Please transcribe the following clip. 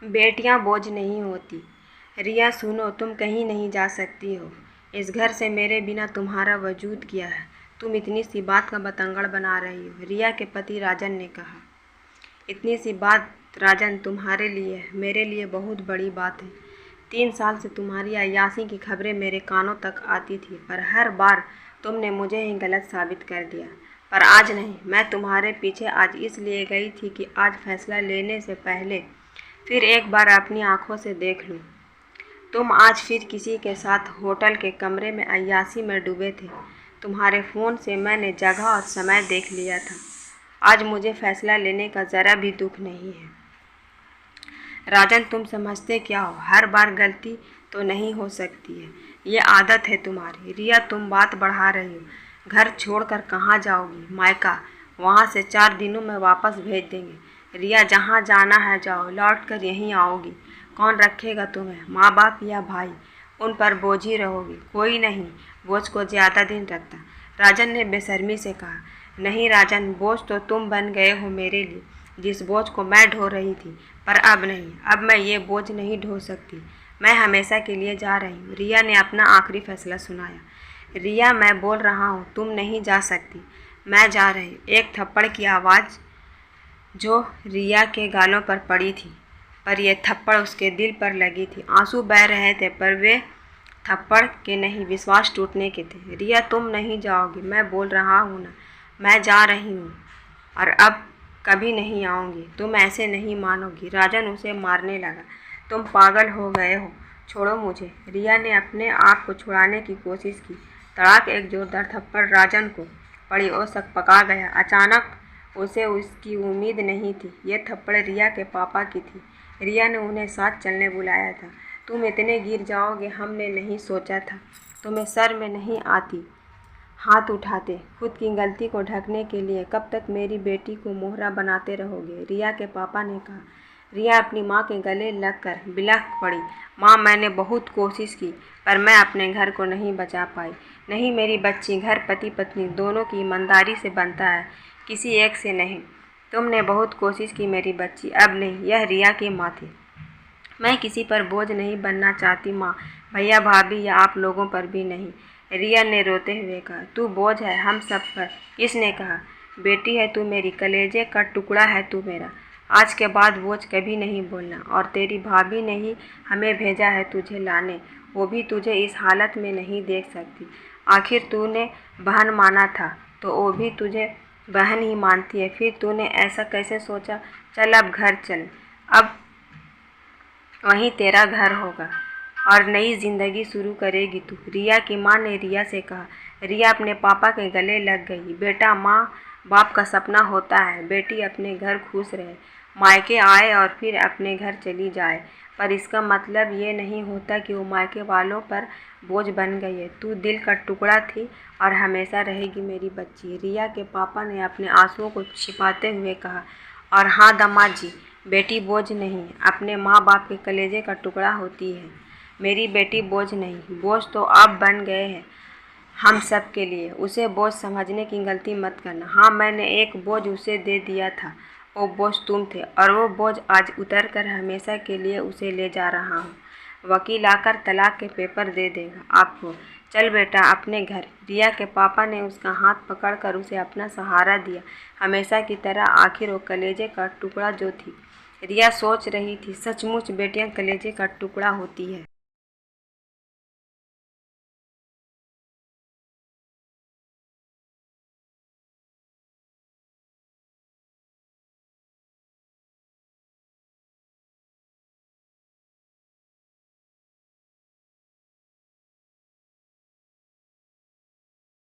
बेटियां बोझ नहीं होती। रिया सुनो, तुम कहीं नहीं जा सकती हो। इस घर से मेरे बिना तुम्हारा वजूद क्या है। तुम इतनी सी बात का बतंगड़ बना रही हो। रिया के पति राजन ने कहा। इतनी सी बात राजन तुम्हारे लिए है, मेरे लिए बहुत बड़ी बात है। 3 साल से तुम्हारी अय्यासी की खबरें मेरे कानों तक आती थी, पर हर बार तुमने मुझे ही गलत साबित कर दिया। पर आज नहीं, मैं तुम्हारे पीछे आज इसलिए गई थी कि आज फैसला लेने से पहले फिर एक बार अपनी आंखों से देख लूं। तुम आज फिर किसी के साथ होटल के कमरे में अय्यासी में डूबे थे। तुम्हारे फ़ोन से मैंने जगह और समय देख लिया था। आज मुझे फैसला लेने का ज़रा भी दुख नहीं है। राजन, तुम समझते क्या हो? हर बार गलती तो नहीं हो सकती है, ये आदत है तुम्हारी। रिया, तुम बात बढ़ा रही हो। घर छोड़कर कहाँ जाओगी? मायका, वहाँ से 4 दिनों में वापस भेज देंगे। रिया, जहाँ जाना है जाओ, लौट कर यहीं आओगी। कौन रखेगा तुम्हें? माँ बाप या भाई? उन पर बोझ ही रहोगी। कोई नहीं बोझ को ज़्यादा दिन रखता। राजन ने बेशर्मी से कहा। नहीं राजन, बोझ तो तुम बन गए हो मेरे लिए, जिस बोझ को मैं ढो रही थी। पर अब नहीं, अब मैं ये बोझ नहीं ढो सकती। मैं हमेशा के लिए जा रही हूँ। रिया ने अपना आखिरी फैसला सुनाया। रिया, मैं बोल रहा हूँ, तुम नहीं जा सकती। मैं जा रही हूँ। एक थप्पड़ की आवाज़ जो रिया के गालों पर पड़ी थी, पर यह थप्पड़ उसके दिल पर लगी थी। आंसू बह रहे थे, पर वे थप्पड़ के नहीं, विश्वास टूटने के थे। रिया, तुम नहीं जाओगी, मैं बोल रहा हूँ ना। मैं जा रही हूँ और अब कभी नहीं आऊँगी। तुम ऐसे नहीं मानोगी। राजन उसे मारने लगा। तुम पागल हो गए हो, छोड़ो मुझे। रिया ने अपने आप को छुड़ाने की कोशिश की। तड़ाक एक जोरदार थप्पड़ राजन को पड़ी और सकपका गया। अचानक उसे उसकी उम्मीद नहीं थी। ये थप्पड़ रिया के पापा की थी। रिया ने उन्हें साथ चलने बुलाया था। तुम इतने गिर जाओगे हमने नहीं सोचा था। तुम्हें शर्म में नहीं आती हाथ उठाते खुद की गलती को ढकने के लिए? कब तक मेरी बेटी को मोहरा बनाते रहोगे? रिया के पापा ने कहा। रिया अपनी माँ के गले लगकर बिलख पड़ी। माँ, मैंने बहुत कोशिश की, पर मैं अपने घर को नहीं बचा पाई। नहीं मेरी बच्ची, घर पति पत्नी दोनों की ईमानदारी से बनता है, किसी एक से नहीं। तुमने बहुत कोशिश की मेरी बच्ची, अब नहीं। यह रिया की माँ थी। मैं किसी पर बोझ नहीं बनना चाहती माँ, भैया भाभी या आप लोगों पर भी नहीं। रिया ने रोते हुए कहा। तू बोझ है हम सब पर। किसने कहा? बेटी है तू मेरी, कलेजे का टुकड़ा है तू मेरा। आज के बाद बोझ कभी नहीं बोलना। और तेरी भाभी ने ही हमें भेजा है तुझे लाने, वो भी तुझे इस हालत में नहीं देख सकती। आखिर तूने बहन माना था तो वो भी तुझे बहन ही मानती है। फिर तूने ऐसा कैसे सोचा? चल अब घर चल, अब वहीं तेरा घर होगा और नई जिंदगी शुरू करेगी तू। रिया की माँ ने रिया से कहा। रिया अपने पापा के गले लग गई। बेटा, माँ बाप का सपना होता है बेटी अपने घर खुश रहे, मायके आए और फिर अपने घर चली जाए, पर इसका मतलब ये नहीं होता कि वो मायके वालों पर बोझ बन गई है। तू दिल का टुकड़ा थी और हमेशा रहेगी मेरी बच्ची। रिया के पापा ने अपने आंसुओं को छिपाते हुए कहा। और हाँ दामाद जी, बेटी बोझ नहीं, अपने माँ बाप के कलेजे का टुकड़ा होती है। मेरी बेटी बोझ नहीं, बोझ तो आप बन गए हैं हम सब के लिए। उसे बोझ समझने की गलती मत करना। हाँ, मैंने एक बोझ उसे दे दिया था, वो बोझ तुम थे, और वो बोझ आज उतर कर हमेशा के लिए उसे ले जा रहा हूँ। वकील आकर तलाक के पेपर दे देगा आपको। चल बेटा अपने घर। रिया के पापा ने उसका हाथ पकड़कर उसे अपना सहारा दिया, हमेशा की तरह। आखिर वो कलेजे का टुकड़ा जो थी। रिया सोच रही थी, सचमुच बेटियां कलेजे का टुकड़ा होती है।